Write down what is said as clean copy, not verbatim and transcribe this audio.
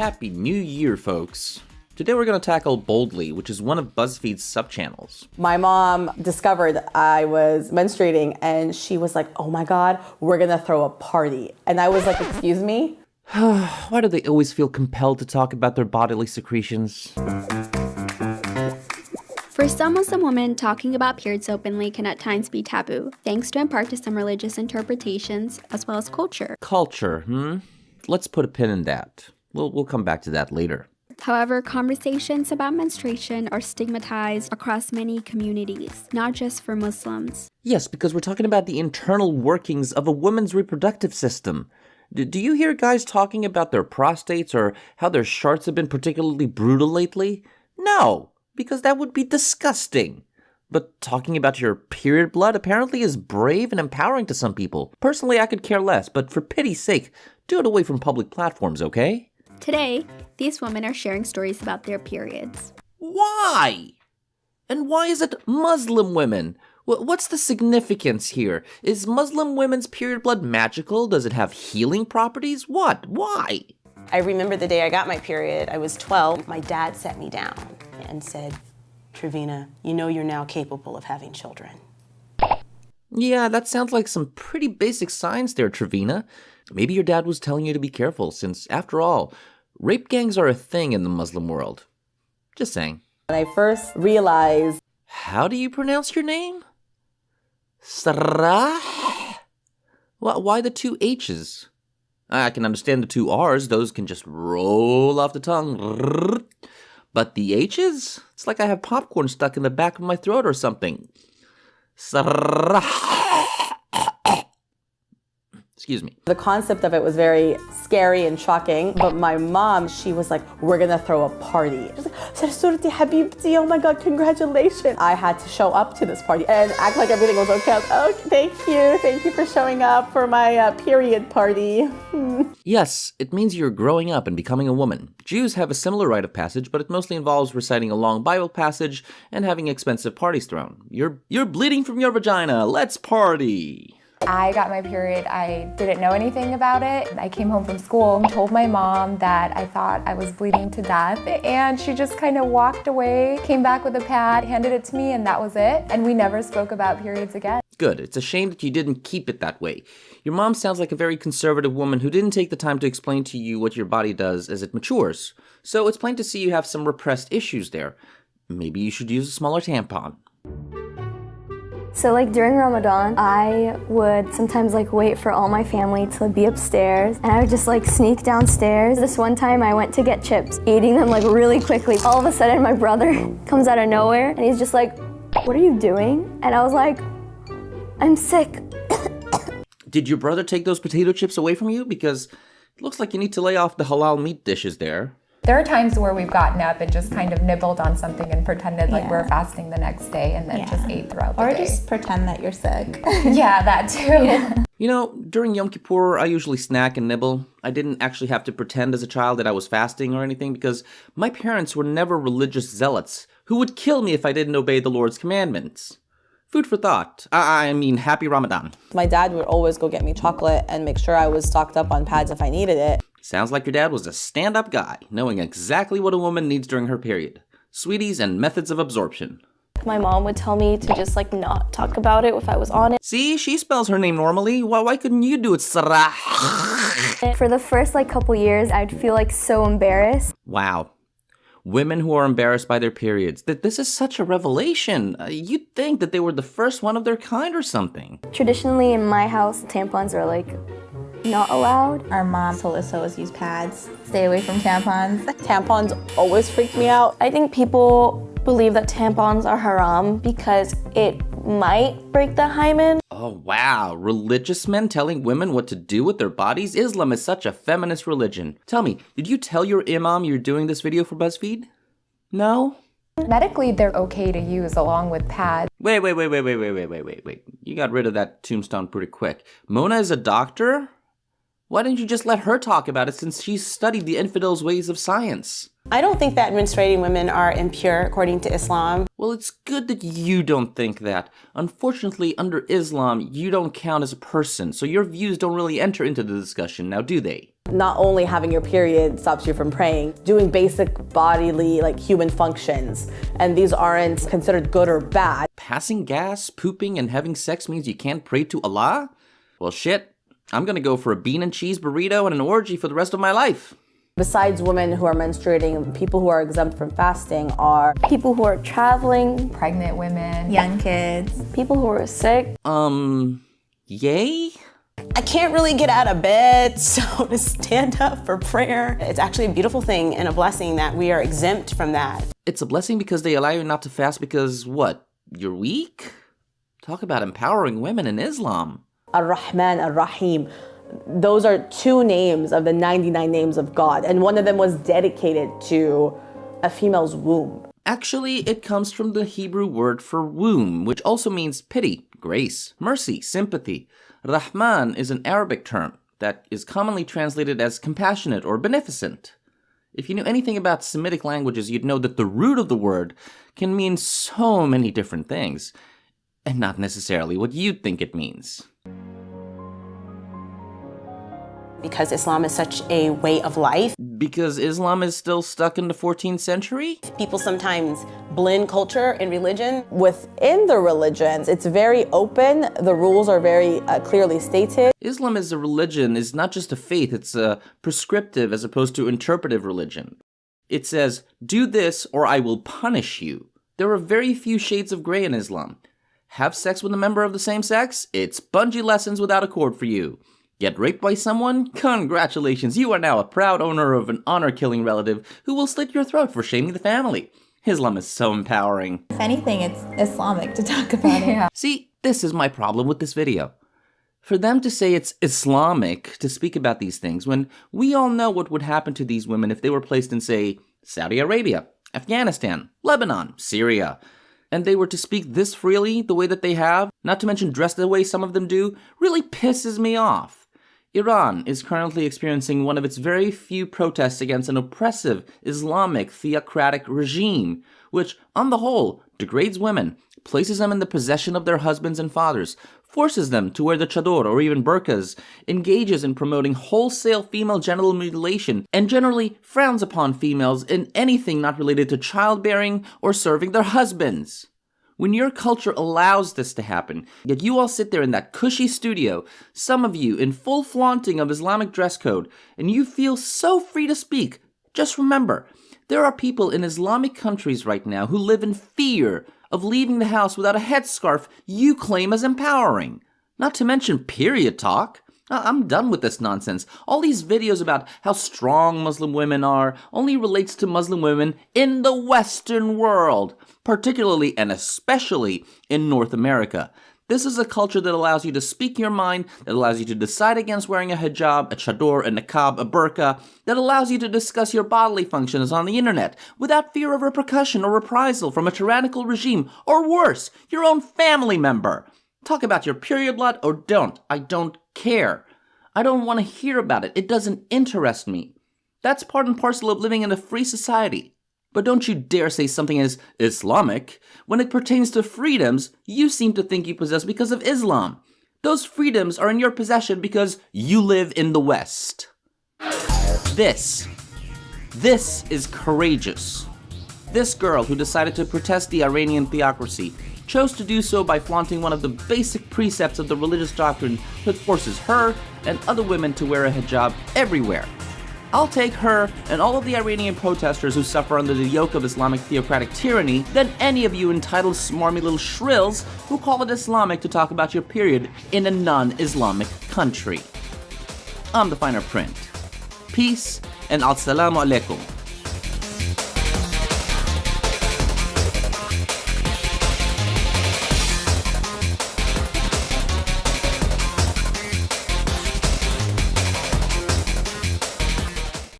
Happy New Year, folks. Today we're going to tackle Boldly, which is one of BuzzFeed's sub-channels. My mom discovered I was menstruating and she was like, oh my God, we're going to throw a party. And I was like, excuse me? Why do they always feel compelled to talk about their bodily secretions? For some Muslim women, talking about periods openly can at times be taboo, thanks to in part to some religious interpretations, as well as culture. Culture, Let's put a pin in that. We'll come back to that later. However, conversations about menstruation are stigmatized across many communities, not just for Muslims. Yes, because we're talking about the internal workings of a woman's reproductive system. Do you hear guys talking about their prostates or how their sharts have been particularly brutal lately? No, because that would be disgusting. But talking about your period blood apparently is brave and empowering to some people. Personally, I could care less, but for pity's sake, do it away from public platforms, okay? Today, these women are sharing stories about their periods. Why? And why is it Muslim women? What's the significance here? Is Muslim women's period blood magical? Does it have healing properties? What? Why? I remember the day I got my period. I was 12. My dad sat me down and said, Trevina, you know you're now capable of having children. Yeah, that sounds like some pretty basic science there, Trevina. Maybe your dad was telling you to be careful, since, after all, rape gangs are a thing in the Muslim world. Just saying. When I first realized... How do you pronounce your name? Sarah? Why the two H's? I can understand the two R's. Those can just roll off the tongue. But the H's? It's like I have popcorn stuck in the back of my throat or something. Sarah. Excuse me. The concept of it was very scary and shocking, but my mom, she was like, we're gonna throw a party. She was like, Sarsurti Habibti, oh my God, congratulations. I had to show up to this party and act like everything was okay. I was, oh, thank you for showing up for my period party. Yes, it means you're growing up and becoming a woman. Jews have a similar rite of passage, but it mostly involves reciting a long Bible passage and having expensive parties thrown. You're bleeding from your vagina, let's party. I got my period, I didn't know anything about it. I came home from school and told my mom that I thought I was bleeding to death, and she just kind of walked away, came back with a pad, handed it to me, and that was it. And we never spoke about periods again. Good. It's a shame that you didn't keep it that way. Your mom sounds like a very conservative woman who didn't take the time to explain to you what your body does as it matures. So it's plain to see you have some repressed issues there. Maybe you should use a smaller tampon. So during Ramadan, I would sometimes wait for all my family to be upstairs, and I would just sneak downstairs. This one time I went to get chips, eating them really quickly. All of a sudden my brother comes out of nowhere and he's just like, what are you doing? And I was like, I'm sick. Did your brother take those potato chips away from you? Because it looks like you need to lay off the halal meat dishes there. There are times where we've gotten up and just kind of nibbled on something and pretended like we're fasting the next day and then just ate throughout the day. Or just pretend that you're sick. Yeah, that too. Yeah. You know, during Yom Kippur, I usually snack and nibble. I didn't actually have to pretend as a child that I was fasting or anything because my parents were never religious zealots who would kill me if I didn't obey the Lord's commandments. Food for thought. I mean, happy Ramadan. My dad would always go get me chocolate and make sure I was stocked up on pads if I needed it. Sounds like your dad was a stand-up guy, knowing exactly what a woman needs during her period. Sweeties and methods of absorption. My mom would tell me to just not talk about it if I was on it. See, she spells her name normally. Why couldn't you do it, Sarah? For the first couple years, I'd feel so embarrassed. Wow. Women who are embarrassed by their periods. This is such a revelation. You'd think that they were the first one of their kind or something. Traditionally in my house, tampons are not allowed. Our mom told us to always use pads. Stay away from tampons. Tampons always freaked me out. I think people believe that tampons are haram because it might break the hymen. Oh, wow. Religious men telling women what to do with their bodies? Islam is such a feminist religion. Tell me, did you tell your imam you're doing this video for BuzzFeed? No? Medically, they're okay to use along with pads. Wait. You got rid of that tombstone pretty quick. Mona is a doctor? Why didn't you just let her talk about it since she's studied the infidels' ways of science? I don't think that menstruating women are impure according to Islam. Well, it's good that you don't think that. Unfortunately, under Islam, you don't count as a person, so your views don't really enter into the discussion, now do they? Not only having your period stops you from praying, doing basic bodily, like human functions, and these aren't considered good or bad. Passing gas, pooping, and having sex means you can't pray to Allah? Well, shit. I'm gonna go for a bean and cheese burrito and an orgy for the rest of my life. Besides women who are menstruating, people who are exempt from fasting are People who are traveling, Pregnant women. Young kids. people who are sick. Yay? I can't really get out of bed, so to stand up for prayer, it's actually a beautiful thing and a blessing that we are exempt from that. It's a blessing because they allow you not to fast because, what, you're weak? Talk about empowering women in Islam. Ar-Rahman, Ar-Rahim. Those are two names of the 99 names of God, and one of them was dedicated to a female's womb. Actually, it comes from the Hebrew word for womb, which also means pity, grace, mercy, sympathy. Rahman is an Arabic term that is commonly translated as compassionate or beneficent. If you knew anything about Semitic languages, you'd know that the root of the word can mean so many different things, and not necessarily what you'd think it means. Because Islam is such a way of life, Because Islam is still stuck in the 14th century? people sometimes blend culture and religion. Within the religions, it's very open. The rules are very clearly stated. Islam as a religion is not just a faith, it's a prescriptive as opposed to interpretive religion. It says, do this or I will punish you. There are very few shades of gray in Islam. Have sex with a member of the same sex? It's bungee lessons without a cord for you. Get raped by someone? Congratulations, you are now a proud owner of an honor-killing relative who will slit your throat for shaming the family. Islam is so empowering. If anything, it's Islamic to talk about it. See, this is my problem with this video. For them to say it's Islamic to speak about these things when we all know what would happen to these women if they were placed in, say, Saudi Arabia, Afghanistan, Lebanon, Syria, and they were to speak this freely the way that they have, not to mention dress the way some of them do, really pisses me off. Iran is currently experiencing one of its very few protests against an oppressive Islamic theocratic regime, which, on the whole, degrades women, places them in the possession of their husbands and fathers, forces them to wear the chador or even burqas, engages in promoting wholesale female genital mutilation, and generally frowns upon females in anything not related to childbearing or serving their husbands. When your culture allows this to happen, yet you all sit there in that cushy studio, some of you in full flaunting of Islamic dress code, and you feel so free to speak, just remember, there are people in Islamic countries right now who live in fear of leaving the house without a headscarf you claim as empowering. Not to mention period talk. I'm done with this nonsense. All these videos about how strong Muslim women are only relates to Muslim women in the Western world, particularly and especially in North America. This is a culture that allows you to speak your mind, that allows you to decide against wearing a hijab, a chador, a niqab, a burqa, that allows you to discuss your bodily functions on the internet without fear of repercussion or reprisal from a tyrannical regime, or worse, your own family member. Talk about your period blood or don't. I don't care. I don't want to hear about it. It doesn't interest me. That's part and parcel of living in a free society. But don't you dare say something is Islamic. When it pertains to freedoms, you seem to think you possess because of Islam. Those freedoms are in your possession because you live in the West. This is courageous. This girl who decided to protest the Iranian theocracy chose to do so by flaunting one of the basic precepts of the religious doctrine that forces her and other women to wear a hijab everywhere. I'll take her and all of the Iranian protesters who suffer under the yoke of Islamic theocratic tyranny than any of you entitled smarmy little shrills who call it Islamic to talk about your period in a non-Islamic country. I'm the finer print. Peace and assalamu alaikum.